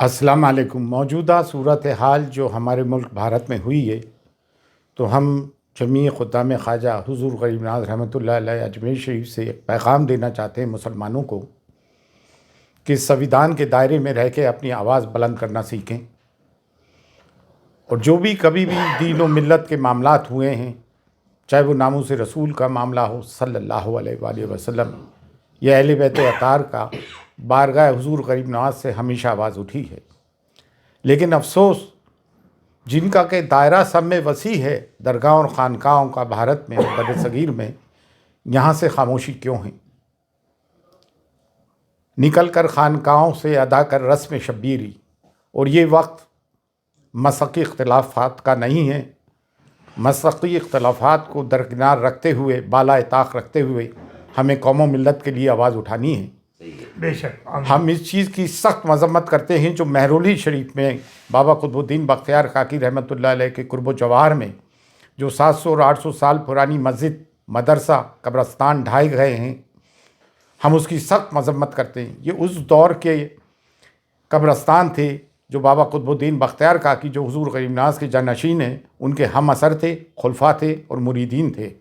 अस्सलाम वालेकुम। मौजूदा सूरत हाल जो हमारे मुल्क भारत में हुई है, तो हम जमी खुद्दाम ख्वाजा हुज़ूर गरीब नवाज़ रहमतुल्लाह अलैह अजमेर शरीफ से एक पैगाम देना चाहते हैं मुसलमानों को कि संविधान के दायरे में रह के अपनी आवाज़ बुलंद करना सीखें। और जो भी कभी भी दीन व मिल्लत के मामलात हुए हैं, चाहे वो नामूस रसूल का मामला हो सल्लल्लाहु अलैहि वसल्लम या अहले बैत अतार का, बारगाह हुज़ूर गरीब नवाज से हमेशा आवाज़ उठी है। लेकिन अफसोस, जिनका के दायरा सब में वसी है, दरगाह और ख़ानकाहों का भारत में और बरसगीर में, यहाँ से खामोशी क्यों है? निकल कर ख़ानकाहों से अदा कर रस्म शब्बीरी। और ये वक्त मसक़ी इख्तिलाफ़ात का नहीं है। मसक़ी इख्तिलाफ़ात को दरकिनार रखते हुए, बाला ताक़ रखते हुए हमें कौम व मिल्लत के लिए आवाज़ उठानी है। बेशक हम इस चीज़ की सख्त मजम्मत करते हैं जो महरौली शरीफ में बाबा कुतुबुद्दीन बख्तियार काकी रहमतुल्लाह अलैह के कुर्ब जवाहर में जो 700 और 800 साल पुरानी मस्जिद, मदरसा, कब्रस्तान ढाए गए हैं, हम उसकी सख्त मजम्मत करते हैं। ये उस दौर के कब्रस्तान थे जो बाबा कुतुबुद्दीन बख्तियार काकी, जो हुज़ूर गरीब नवाज़ के जानशीन हैं, उनके हम असर थे, खुलफा थे और मुरीदीन थे।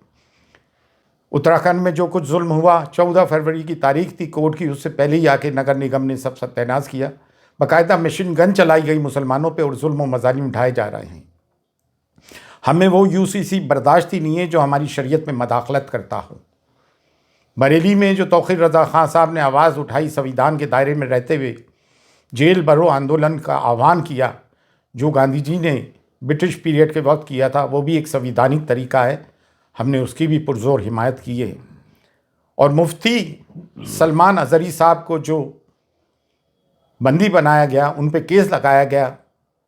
उत्तराखंड में जो कुछ जुल्म हुआ, 14 फरवरी की तारीख थी कोर्ट की, उससे पहले ही आके नगर निगम ने सब सत्यानाश किया। बाकायदा मशीन गन चलाई गई मुसलमानों पे और जुल्म व मज़ालिम उठाए जा रहे हैं। हमें वो यूसीसी बर्दाश्त ही नहीं है जो हमारी शरीयत में मदाखलत करता हो। बरेली में जो तौक़ीर रज़ा ख़ान साहब ने आवाज़ उठाई, संविधान के दायरे में रहते हुए जेल भरो आंदोलन का आह्वान किया, जो गांधी जी ने ब्रिटिश पीरियड के वक्त किया था, वो भी एक संविधानिक तरीका है। हमने उसकी भी पुरजोर हिमायत की है। और मुफ्ती सलमान अज़हरी साहब को जो बंदी बनाया गया, उन पे केस लगाया गया,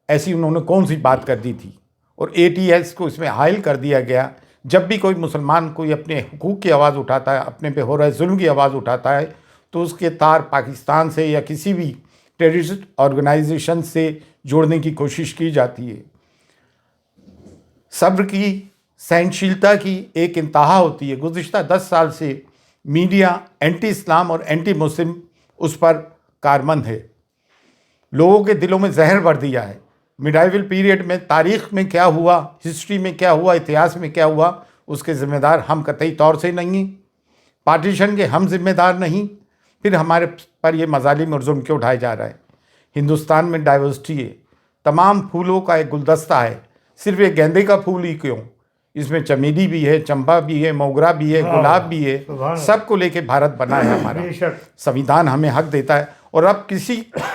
ऐसी उन्होंने कौन सी बात कर दी थी? और ATS को इसमें हायल कर दिया गया। जब भी कोई मुसलमान कोई अपने हुकूक की आवाज़ उठाता है, अपने पे हो रहे जुल्म की आवाज़ उठाता है, तो उसके तार पाकिस्तान से या किसी भी टेररिस्ट ऑर्गेनाइजेशन से जोड़ने की कोशिश की जाती है। सब्र की, सहनशीलता की एक इंतहा होती है। गुज़िश्ता 10 साल से मीडिया एंटी इस्लाम और एंटी मुस्लिम उस पर कारमंद है। लोगों के दिलों में जहर भर दिया है। मिडाइवल पीरियड में तारीख़ में क्या हुआ, हिस्ट्री में क्या हुआ, इतिहास में क्या हुआ, उसके ज़िम्मेदार हम कतई तौर से नहीं। पार्टीशन के हम ज़िम्मेदार नहीं। फिर हमारे पर ये मज़ालिम और जुल्म क्यों उठाए जा रहा है? हिंदुस्तान में डाइवर्सिटी है, तमाम फूलों का एक गुलदस्ता है। सिर्फ एक गेंदे का फूल ही क्यों? इसमें चमेली भी है, चंपा भी है, मोगरा भी है, गुलाब भी है। सबको लेके भारत बना है हमारा। संविधान हमें हक देता है। और अब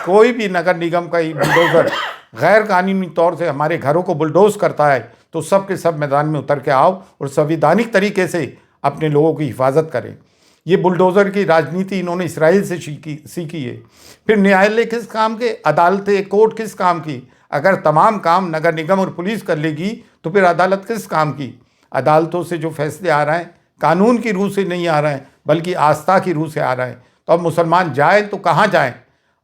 कोई भी नगर निगम का बुलडोज़र गैर कानूनी तौर से हमारे घरों को बुलडोज़ करता है, तो सब के सब मैदान में उतर के आओ और संविधानिक तरीके से अपने लोगों की हिफाजत करें। ये बुलडोज़र की राजनीति इन्होंने इसराइल से सीखी है। फिर न्यायालय किस काम के, अदालतें, कोर्ट किस काम की? अगर तमाम काम नगर निगम और पुलिस कर लेगी तो फिर अदालत किस काम की? अदालतों से जो फैसले आ रहे हैं कानून की रूह से नहीं आ रहे हैं, बल्कि आस्था की रूह से आ रहे हैं। तो अब मुसलमान जाए तो कहाँ जाएं?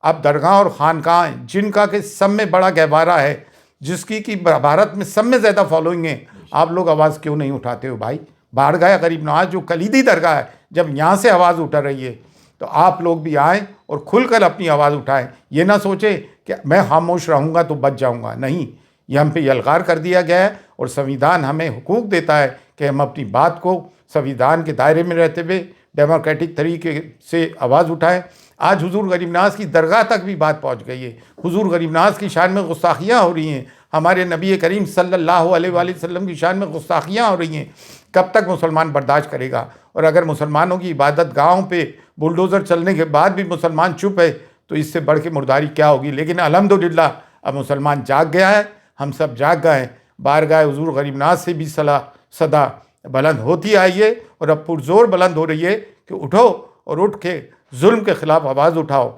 अब दरगाह और ख़ानकाह, जिनका कि सब में बड़ा गहवारा है, जिसकी कि भारत में सब में ज़्यादा फॉलोइंग है, आप लोग आवाज़ क्यों नहीं उठाते हो भाई? बारगाह गरीब नवाज जो कलीदी दरगाह है, जब यहाँ से आवाज़ उठ रही है, तो आप लोग भी आएँ और खुलकर अपनी आवाज़ उठाएं। ये ना सोचे कि मैं खामोश रहूँगा तो बच जाऊँगा। नहीं, ये हम पे यलगार कर दिया गया है। और संविधान हमें हुकूक देता है कि हम अपनी बात को संविधान के दायरे में रहते हुए डेमोक्रेटिक तरीके से आवाज़ उठाएं। आज हुज़ूर गरीब नवाज़ की दरगाह तक भी बात पहुँच गई है। हुज़ूर गरीब नवाज़ की शान में गुस्ताखियाँ हो रही हैं। हमारे नबी करीम सल्लल्लाहु अलैहि वसल्लम की शान में गुस्ताखियाँ हो रही हैं। कब तक मुसलमान बर्दाश्त करेगा? और अगर मुसलमानों की इबादत गाहों पे बुलडोज़र चलने के बाद भी मुसलमान चुप है, तो इससे बढ़ के मुर्दारी क्या होगी? लेकिन अल्हम्दुलिल्लाह अब मुसलमान जाग गया है, हम सब जाग गए हैं। बारगाह हुज़ूर गरीब नवाज़ से भी सदा बुलंद होती आई है और अब पुरजोर बुलंद हो रही है कि उठो और उठ के जुल्म के ख़िलाफ़ आवाज़ उठाओ।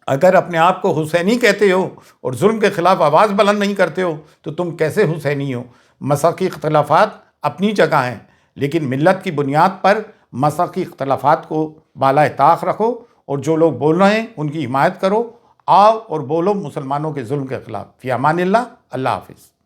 अगर अपने आप को हुसैनी कहते हो और जुल्म के ख़िलाफ़ आवाज़ बुलंद नहीं करते हो, तो तुम कैसे हुसैनी हो? मसक़ी इख्तिलाफ़ात अपनी जगह हैं, लेकिन मिल्लत की बुनियाद पर मसक़ी इख्तिलाफ़ात को बाला ताक़ रखो और जो लोग बोल रहे हैं उनकी हिमायत करो। आओ और बोलो मुसलमानों के जुल्म के ख़िलाफ़। फ़ी अमानिल्लाह। अल्लाह हाफ़िज़।